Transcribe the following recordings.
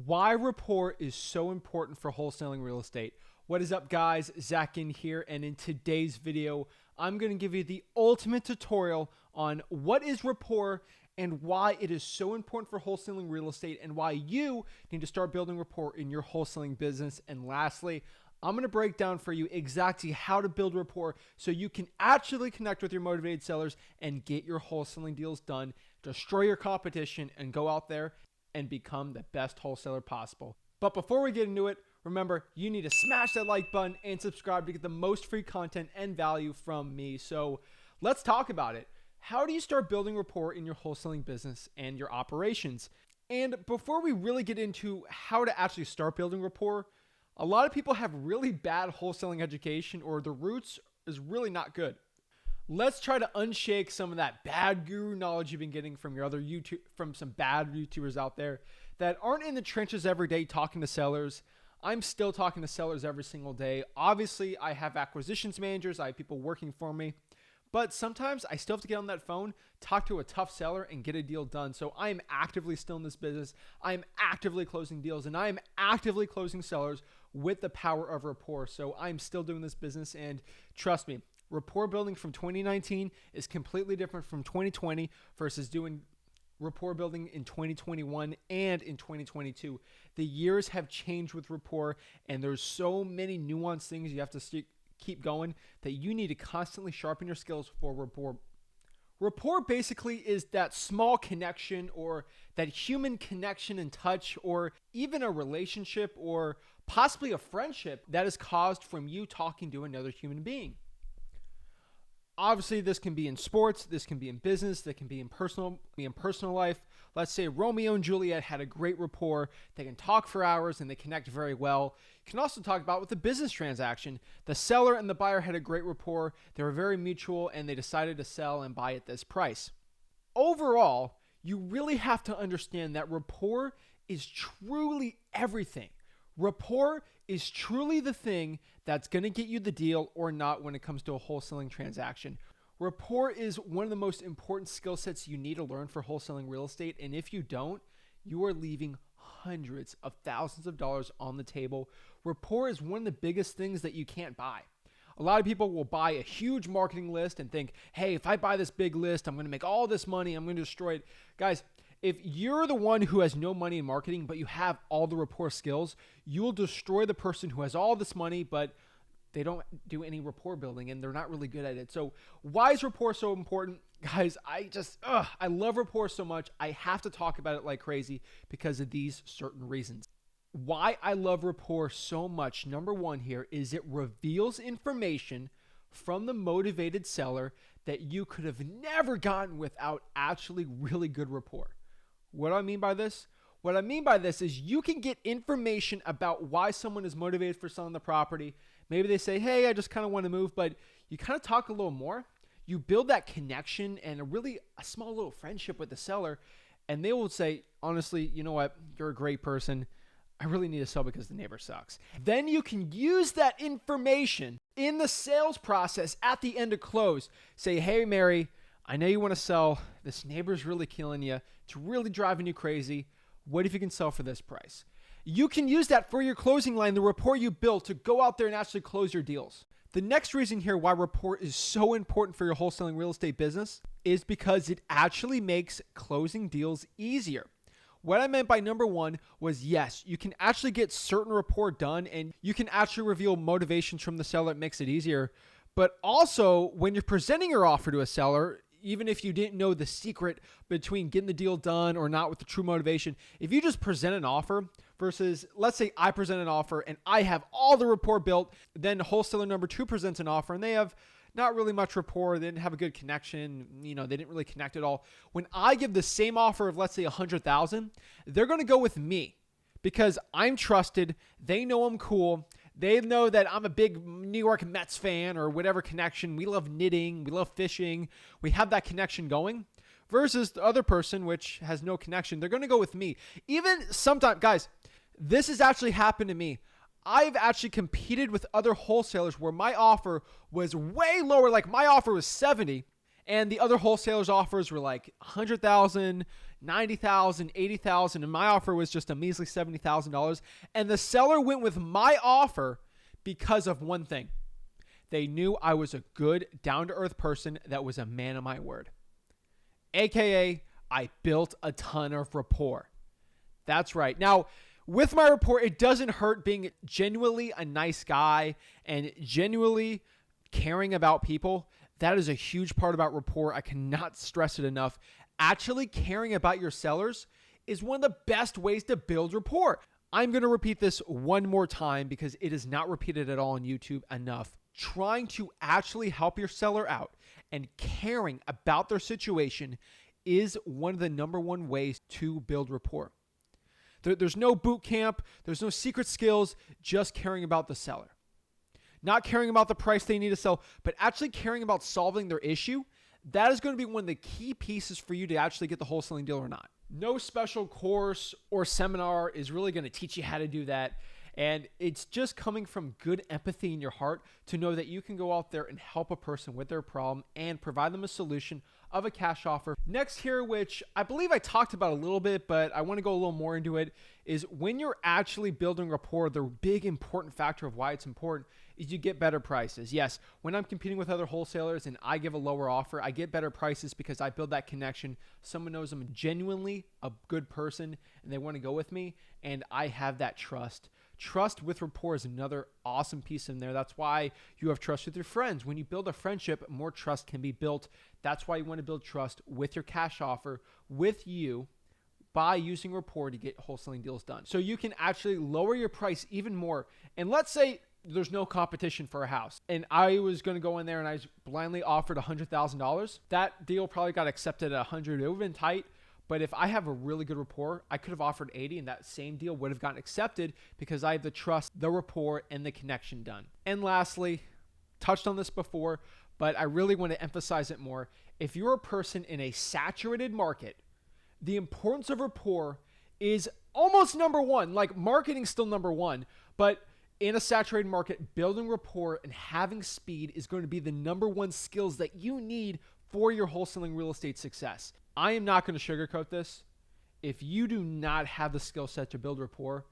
Why rapport is so important for wholesaling real estate. What is up, guys? Zach in here, and in today's video, I'm going to give you the ultimate tutorial on what is rapport and why it is so important for wholesaling real estate and why you need to start building rapport in your wholesaling business. And lastly, I'm going to break down for you exactly how to build rapport so you can actually connect with your motivated sellers and get your wholesaling deals done, destroy your competition, and go out there and become the best wholesaler possible. But before we get into it, remember, you need to smash that like button and subscribe to get the most free content and value from me. So let's talk about it. How do you start building rapport in your wholesaling business and your operations? And before we really get into how to actually start building rapport, a lot of people have really bad wholesaling education, or the roots is really not good. Let's try to unshake some of that bad guru knowledge you've been getting from your other from some bad YouTubers out there that aren't in the trenches every day talking to sellers. I'm still talking to sellers every single day. Obviously, I have acquisitions managers, I have people working for me, but sometimes I still have to get on that phone, talk to a tough seller, and get a deal done. So I am actively still in this business. I am actively closing deals, and I am actively closing sellers with the power of rapport. So I'm still doing this business, and trust me, rapport building from 2019 is completely different from 2020 versus doing rapport building in 2021 and in 2022. The years have changed with rapport, and there's so many nuanced things you have to keep going that you need to constantly sharpen your skills for rapport. Rapport basically is that small connection, or that human connection and touch, or even a relationship or possibly a friendship that is caused from you talking to another human being. Obviously, this can be in sports, this can be in business, that can be in personal life. Let's say Romeo and Juliet had a great rapport. They can talk for hours and they connect very well. You can also talk about with a business transaction. The seller and the buyer had a great rapport. They were very mutual and they decided to sell and buy at this price. Overall, you really have to understand that rapport is truly everything. Rapport is truly the thing that's going to get you the deal or not when it comes to a wholesaling transaction. Rapport is one of the most important skill sets you need to learn for wholesaling real estate. And if you don't, you are leaving hundreds of thousands of dollars on the table. Rapport is one of the biggest things that you can't buy. A lot of people will buy a huge marketing list and think, hey, if I buy this big list, I'm going to make all this money. I'm going to destroy it. Guys, if you're the one who has no money in marketing, but you have all the rapport skills, you will destroy the person who has all this money, but they don't do any rapport building and they're not really good at it. So why is rapport so important? Guys, I love rapport so much. I have to talk about it like crazy because of these certain reasons. Why I love rapport so much, number one here, is it reveals information from the motivated seller that you could have never gotten without actually really good rapport. What do I mean by this? What I mean by this is you can get information about why someone is motivated for selling the property. Maybe they say, hey, I just kind of want to move, but you kind of talk a little more. You build that connection and a small little friendship with the seller, and they will say, honestly, you know what? You're a great person. I really need to sell because the neighbor sucks. Then you can use that information in the sales process at the end of close. Say, hey, Mary, I know you want to sell. This neighbor's really killing you. It's really driving you crazy. What if you can sell for this price? You can use that for your closing line, the rapport you built, to go out there and actually close your deals. The next reason here why rapport is so important for your wholesaling real estate business is because it actually makes closing deals easier. What I meant by number one was, yes, you can actually get certain rapport done and you can actually reveal motivations from the seller. It makes it easier. But also, when you're presenting your offer to a seller, even if you didn't know the secret between getting the deal done or not with the true motivation, if you just present an offer versus, let's say I present an offer and I have all the rapport built, then wholesaler number two presents an offer and they have not really much rapport, they didn't have a good connection, they didn't really connect at all. When I give the same offer of, let's say, 100,000, they're going to go with me because I'm trusted. They know I'm cool. They know that I'm a big New York Mets fan or whatever connection. We love knitting. We love fishing. We have that connection going versus the other person, which has no connection. They're going to go with me. Even sometimes, guys, this has actually happened to me. I've actually competed with other wholesalers where my offer was way lower. Like my offer was 70 and the other wholesalers' offers were like 100,000, $90,000, $80,000, and my offer was just a measly $70,000. And the seller went with my offer because of one thing. They knew I was a good, down-to-earth person that was a man of my word. AKA, I built a ton of rapport. That's right. Now, with my rapport, it doesn't hurt being genuinely a nice guy and genuinely caring about people. That is a huge part about rapport. I cannot stress it enough. Actually caring about your sellers is one of the best ways to build rapport. I'm going to repeat this one more time because it is not repeated at all on YouTube enough. Trying to actually help your seller out and caring about their situation is one of the number one ways to build rapport. There's no boot camp. There's no secret skills, just caring about the seller. Not caring about the price they need to sell, but actually caring about solving their issue. That is going to be one of the key pieces for you to actually get the wholesaling deal or not. No special course or seminar is really going to teach you how to do that. And it's just coming from good empathy in your heart to know that you can go out there and help a person with their problem and provide them a solution of a cash offer. Next here, which I believe I talked about a little bit, but I want to go a little more into it, is when you're actually building rapport, the big important factor of why it's important is you get better prices. Yes, when I'm competing with other wholesalers and I give a lower offer, I get better prices because I build that connection. Someone knows I'm genuinely a good person and they want to go with me, and I have that trust. Trust with rapport is another awesome piece in there. That's why you have trust with your friends. When you build a friendship, more trust can be built. That's why you want to build trust with your cash offer, with you, by using rapport to get wholesaling deals done. So you can actually lower your price even more. And let's say there's no competition for a house, and I was going to go in there and I blindly offered $100,000. That deal probably got accepted at $100,000. It would have been tight. But if I have a really good rapport, I could have offered 80 and that same deal would have gotten accepted because I have the trust, the rapport, and the connection done. And lastly, touched on this before, but I really want to emphasize it more. If you're a person in a saturated market, the importance of rapport is almost number one. Like, marketing's still number one, but in a saturated market, building rapport and having speed is going to be the number one skills that you need for your wholesaling real estate success. I am not going to sugarcoat this. If you do not have the skill set to build rapport,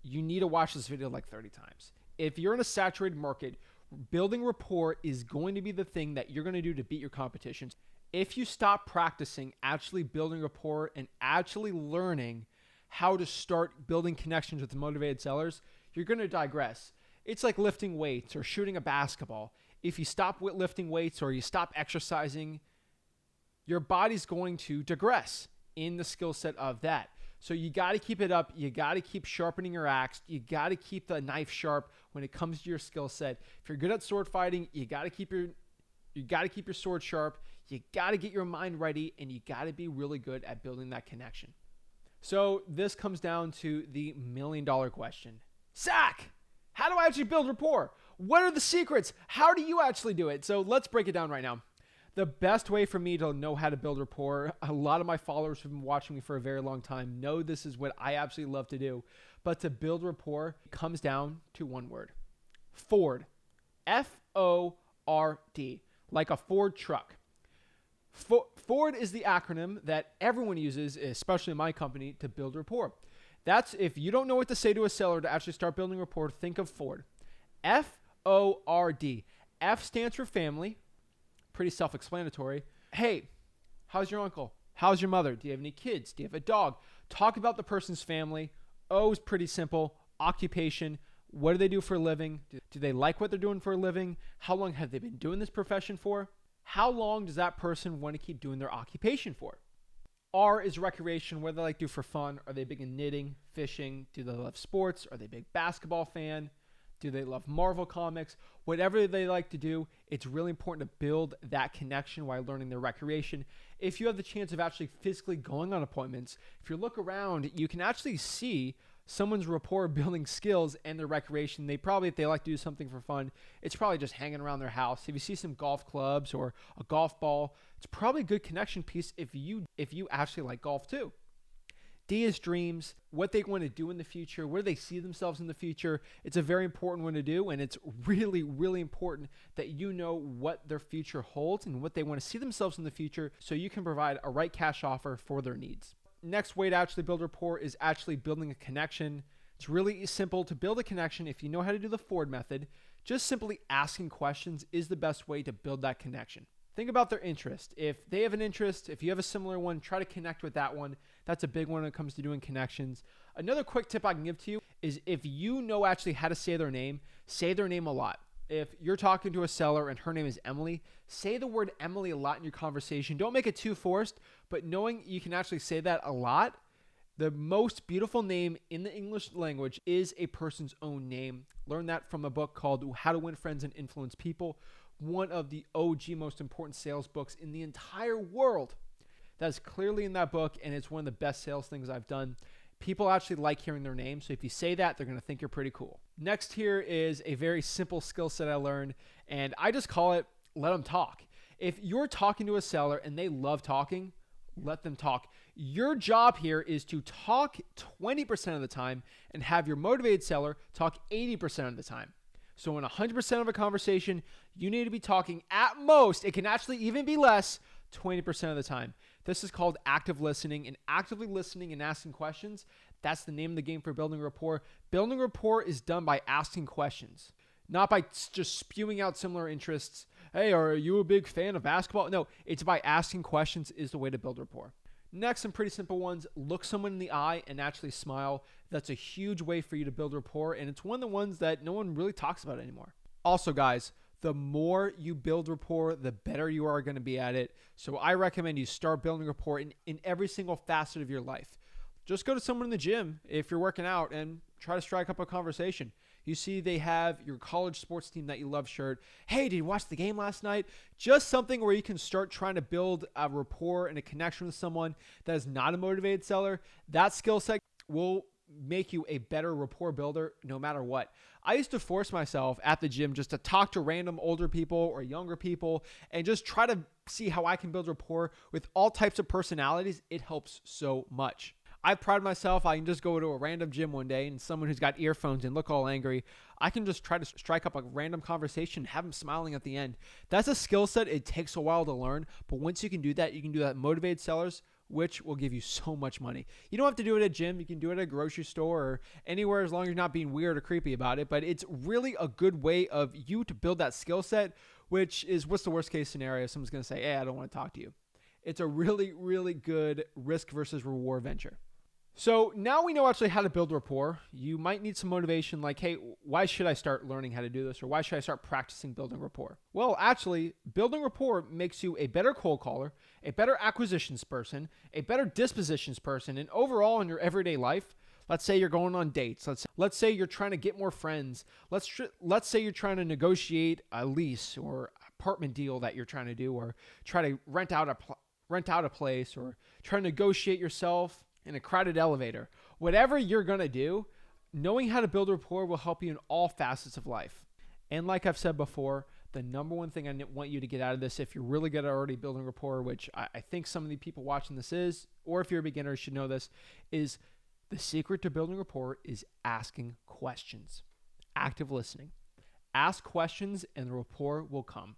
you need to watch this video like 30 times. If you're in a saturated market, building rapport is going to be the thing that you're going to do to beat your competition. If you stop practicing actually building rapport and actually learning how to start building connections with motivated sellers, you're going to digress. It's like lifting weights or shooting a basketball. If you stop lifting weights or you stop exercising, your body's going to digress in the skill set of that. So you got to keep it up. You got to keep sharpening your axe. You got to keep the knife sharp when it comes to your skill set. If you're good at sword fighting, you got to keep your sword sharp. You got to get your mind ready, and you got to be really good at building that connection. So this comes down to the $1,000,000 question. Zach, how do I actually build rapport? What are the secrets? How do you actually do it? So let's break it down right now. The best way for me to know how to build rapport, a lot of my followers who've been watching me for a very long time know this is what I absolutely love to do. But to build rapport comes down to one word: Ford. F-O-R-D, like a Ford truck. Ford is the acronym that everyone uses, especially in my company, to build rapport. That's, if you don't know what to say to a seller to actually start building rapport, think of Ford. F-O-R-D. F stands for family. Pretty self-explanatory. Hey, how's your uncle? How's your mother? Do you have any kids? Do you have a dog? Talk about the person's family. O is pretty simple. Occupation. What do they do for a living? Do they like what they're doing for a living? How long have they been doing this profession for? How long does that person want to keep doing their occupation for? R is recreation. What do they like to do for fun? Are they big in knitting, fishing? Do they love sports? Are they a big basketball fan? Do they love Marvel comics? Whatever they like to do, it's really important to build that connection while learning their recreation. If you have the chance of actually physically going on appointments, if you look around, you can actually see someone's rapport building skills and their recreation. They probably, if they like to do something for fun, it's probably just hanging around their house. If you see some golf clubs or a golf ball, it's probably a good connection piece if you actually like golf too. ideas, dreams, what they want to do in the future, where they see themselves in the future. It's a very important one to do, and it's really, really important that you know what their future holds and what they want to see themselves in the future so you can provide a right cash offer for their needs. Next way to actually build rapport is actually building a connection. It's really simple to build a connection if you know how to do the Ford method. Just simply asking questions is the best way to build that connection. Think about their interest. If they have an interest, if you have a similar one, try to connect with that one. That's a big one when it comes to doing connections. Another quick tip I can give to you is if you know actually how to say their name a lot. If you're talking to a seller and her name is Emily, say the word Emily a lot in your conversation. Don't make it too forced, but knowing you can actually say that a lot. The most beautiful name in the English language is a person's own name. Learn that from a book called How to Win Friends and Influence People, one of the OG most important sales books in the entire world. That is clearly in that book, and it's one of the best sales things I've done. People actually like hearing their name, so if you say that, they're going to think you're pretty cool. Next here is a very simple skill set I learned, and I just call it let them talk. If you're talking to a seller and they love talking, let them talk. Your job here is to talk 20% of the time and have your motivated seller talk 80% of the time. So in 100% of a conversation, you need to be talking at most, it can actually even be less, 20% of the time. This is called active listening, and actively listening and asking questions, that's the name of the game for building rapport. Building rapport is done by asking questions, not by just spewing out similar interests. Hey, are you a big fan of basketball? No, it's by asking questions is the way to build rapport. Next, some pretty simple ones. Look someone in the eye and actually smile. That's a huge way for you to build rapport, and it's one of the ones that no one really talks about anymore. Also, guys, the more you build rapport, the better you are going to be at it. So I recommend you start building rapport in every single facet of your life. Just go to someone in the gym if you're working out and try to strike up a conversation. You see they have your college sports team that you love shirt. Hey, did you watch the game last night? Just something where you can start trying to build a rapport and a connection with someone that is not a motivated seller. That skill set will make you a better rapport builder no matter what. I used to force myself at the gym just to talk to random older people or younger people and just try to see how I can build rapport with all types of personalities. It helps so much. I pride myself, I can just go to a random gym one day and someone who's got earphones and look all angry, I can just try to strike up a random conversation, have them smiling at the end. That's a skill set. It takes a while to learn, but once you can do that motivated sellers, which will give you so much money. You don't have to do it at a gym. You can do it at a grocery store or anywhere as long as you're not being weird or creepy about it, but it's really a good way of you to build that skill set, which is what's the worst case scenario? Someone's going to say, hey, I don't want to talk to you. It's a really, really good risk versus reward venture. So now we know actually how to build rapport. You might need some motivation like, hey, why should I start learning how to do this? Or why should I start practicing building rapport? Well, actually, building rapport makes you a better cold caller, a better acquisitions person, a better dispositions person, and overall in your everyday life. Let's say you're going on dates. Let's say you're trying to get more friends. Let's say you're trying to negotiate a lease or apartment deal that you're trying to do, or try to rent out a place, or try to negotiate yourself in a crowded elevator. Whatever you're going to do, knowing how to build rapport will help you in all facets of life. And like I've said before, the number one thing I want you to get out of this, if you're really good at already building rapport, which I think some of the people watching this is, or if you're a beginner should know this, is the secret to building rapport is asking questions. Active listening. Ask questions and the rapport will come.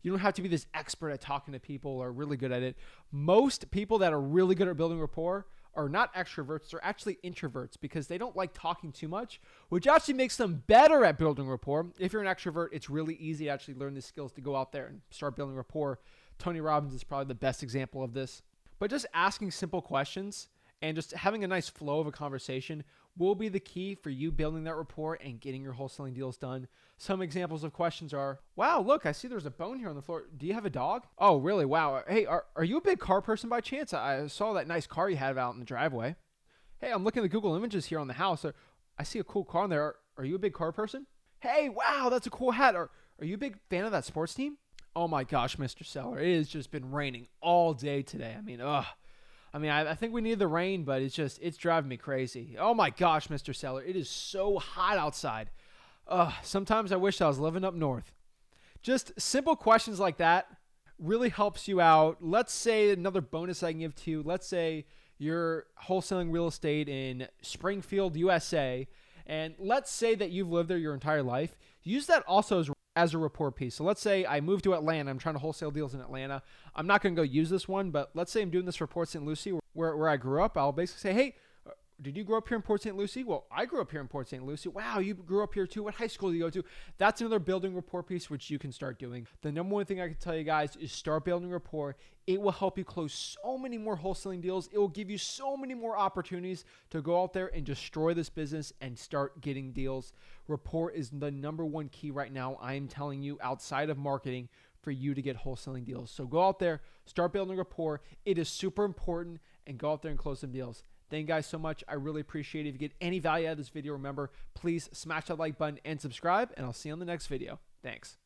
You don't have to be this expert at talking to people or really good at it. Most people that are really good at building rapport are not extroverts, they're actually introverts because they don't like talking too much, which actually makes them better at building rapport. If you're an extrovert, it's really easy to actually learn these skills to go out there and start building rapport. Tony Robbins is probably the best example of this. But just asking simple questions and just having a nice flow of a conversation will be the key for you building that rapport and getting your wholesaling deals done. Some examples of questions are, wow, look, I see there's a bone here on the floor. Do you have a dog? Oh, really? Wow. Hey, are you a big car person by chance? I saw that nice car you have out in the driveway. Hey, I'm looking at the Google images here on the house. I see a cool car in there. Are you a big car person? Hey, wow, that's a cool hat. Are you a big fan of that sports team? Oh my gosh, Mr. Seller, it has just been raining all day today. I think we need the rain, but it's driving me crazy. Oh my gosh, Mr. Seller, it is so hot outside. Sometimes I wish I was living up north. Just simple questions like that really helps you out. Let's say another bonus I can give to you. Let's say you're wholesaling real estate in Springfield, USA, and let's say that you've lived there your entire life, use that also as a rapport piece. So let's say I moved to Atlanta. I'm trying to wholesale deals in Atlanta. I'm not going to go use this one, but let's say I'm doing this for Port St. Lucie where I grew up. I'll basically say, hey, did you grow up here in Port St. Lucie? Well, I grew up here in Port St. Lucie. Wow, you grew up here too. What high school did you go to? That's another building rapport piece, which you can start doing. The number one thing I can tell you guys is start building rapport. It will help you close so many more wholesaling deals. It will give you so many more opportunities to go out there and destroy this business and start getting deals. Rapport is the number one key right now, I am telling you, outside of marketing, for you to get wholesaling deals. So go out there, start building rapport. It is super important, and go out there and close some deals. Thank you guys so much. I really appreciate it. If you get any value out of this video, remember, please smash that like button and subscribe, and I'll see you on the next video. Thanks.